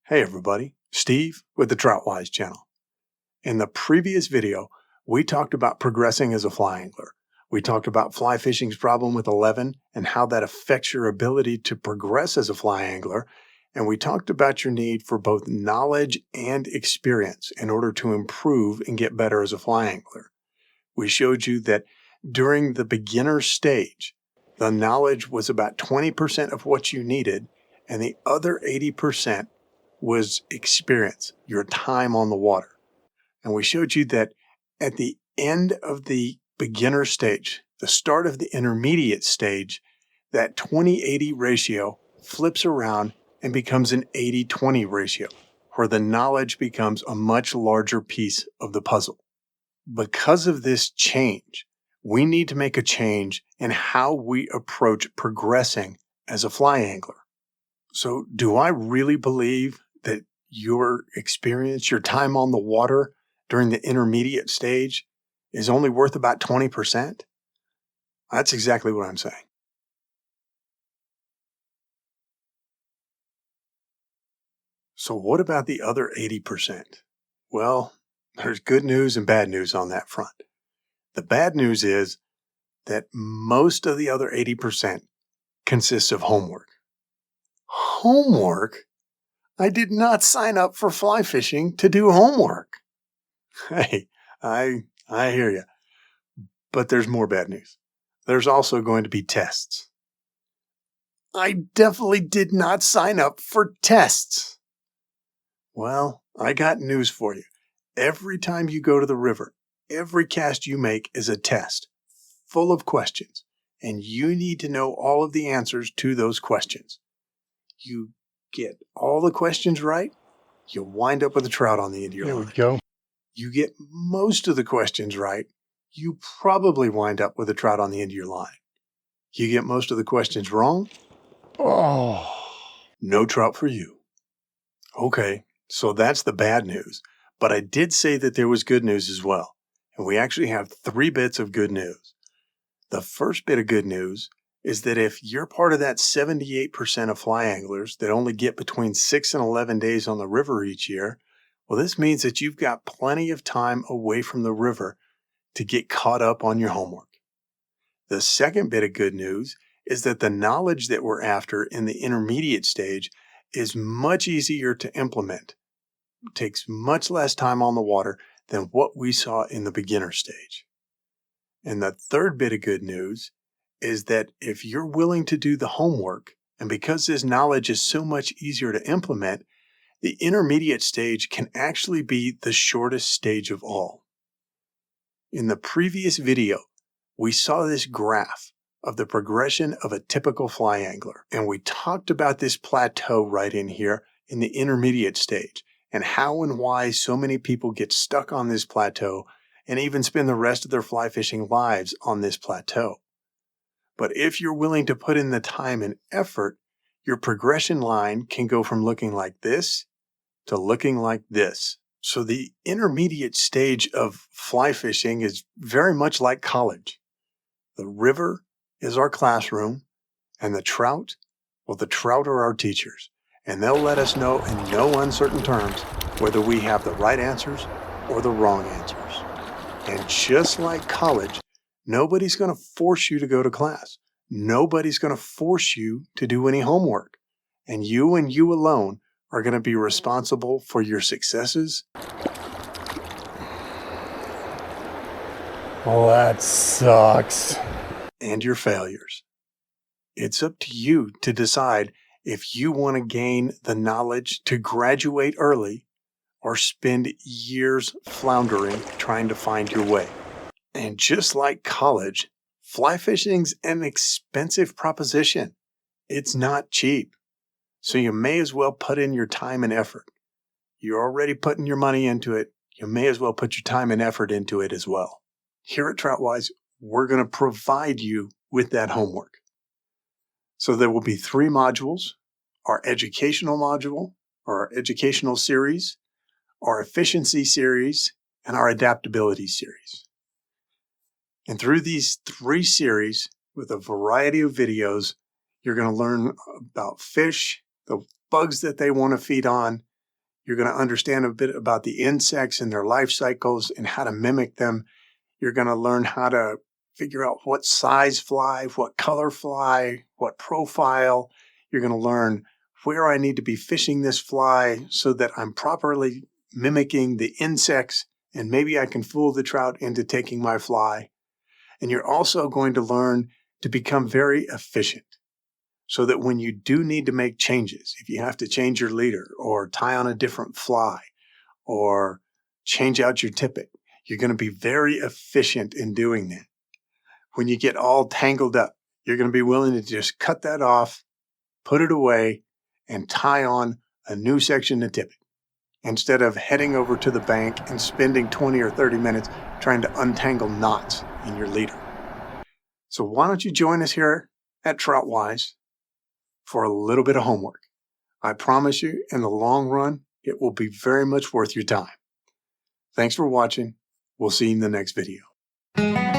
Hey everybody, Steve with the Troutwise channel. In the previous video, we talked about progressing as a fly angler. We talked about fly fishing's problem with 11 and how that affects your ability to progress as a fly angler. And we talked about your need for both knowledge and experience in order to improve and get better as a fly angler. We showed you that during the beginner stage, the knowledge was about 20% of what you needed, and the other 80% was experience, your time on the water. And we showed you that at the end of the beginner stage, the start of the intermediate stage, that 20-80 ratio flips around and becomes an 80-20 ratio, where the knowledge becomes a much larger piece of the puzzle. Because of this change, we need to make a change in how we approach progressing as a fly angler. So do I really believe that your experience, your time on the water during the intermediate stage is only worth about 20%? That's exactly what I'm saying. So what about the other 80%? Well, there's good news and bad news on that front. The bad news is that most of the other 80% consists of homework. Homework? I did not sign up for fly fishing to do homework. Hey, I hear you. But there's more bad news. There's also going to be tests. I definitely did not sign up for tests. Well, I got news for you. Every time you go to the river, every cast you make is a test, full of questions, and you need to know all of the answers to those questions. You get all the questions right, you wind up with a trout on the end of your line. There we go. You get most of the questions right, you probably wind up with a trout on the end of your line. You get most of the questions wrong, Oh, no trout for you. Okay, so that's the bad news. But I did say that there was good news as well. And we actually have 3 bits of good news. The first bit of good news is that if you're part of that 78% of fly anglers that only get between 6 and 11 days on the river each year, well, this means that you've got plenty of time away from the river to get caught up on your homework. The second bit of good news is that the knowledge that we're after in the intermediate stage is much easier to implement. It takes much less time on the water than what we saw in the beginner stage. And the third bit of good news is that if you're willing to do the homework, and because this knowledge is so much easier to implement, the intermediate stage can actually be the shortest stage of all. In the previous video, we saw this graph of the progression of a typical fly angler, and we talked about this plateau right in here in the intermediate stage, and how and why so many people get stuck on this plateau and even spend the rest of their fly fishing lives on this plateau. But if you're willing to put in the time and effort, your progression line can go from looking like this to looking like this. So the intermediate stage of fly fishing is very much like college. The river is our classroom, and the trout, well, the trout are our teachers, and they'll let us know in no uncertain terms whether we have the right answers or the wrong answers. And just like college, nobody's going to force you to go to class. Nobody's going to force you to do any homework. And you alone are going to be responsible for your successes. well, that sucks. And your failures. It's up to you to decide if you want to gain the knowledge to graduate early or spend years floundering trying to find your way. And just like college, fly fishing's an expensive proposition. It's not cheap. So you may as well put in your time and effort. You're already putting your money into it. You may as well put your time and effort into it as well. Here at Troutwise, we're going to provide you with that homework. So there will be 3 modules: our educational module, or our educational series, our efficiency series, and our adaptability series. And through these 3 series, with a variety of videos, you're going to learn about fish, the bugs that they want to feed on, You're going to understand a bit about the insects and their life cycles and how to mimic them. You're going to learn how to figure out what size fly, what color fly, what profile. You're going to learn where I need to be fishing this fly so that I'm properly mimicking the insects, and maybe I can fool the trout into taking my fly. And you're also going to learn to become very efficient so that when you do need to make changes, if you have to change your leader or tie on a different fly or change out your tippet, you're going to be very efficient in doing that. When you get all tangled up, you're going to be willing to just cut that off, put it away, and tie on a new section of tippet instead of heading over to the bank and spending 20 or 30 minutes trying to untangle knots in your leader. So why don't you join us here at TroutWise for a little bit of homework? I promise you, in the long run, it will be very much worth your time. Thanks for watching. We'll see you in the next video.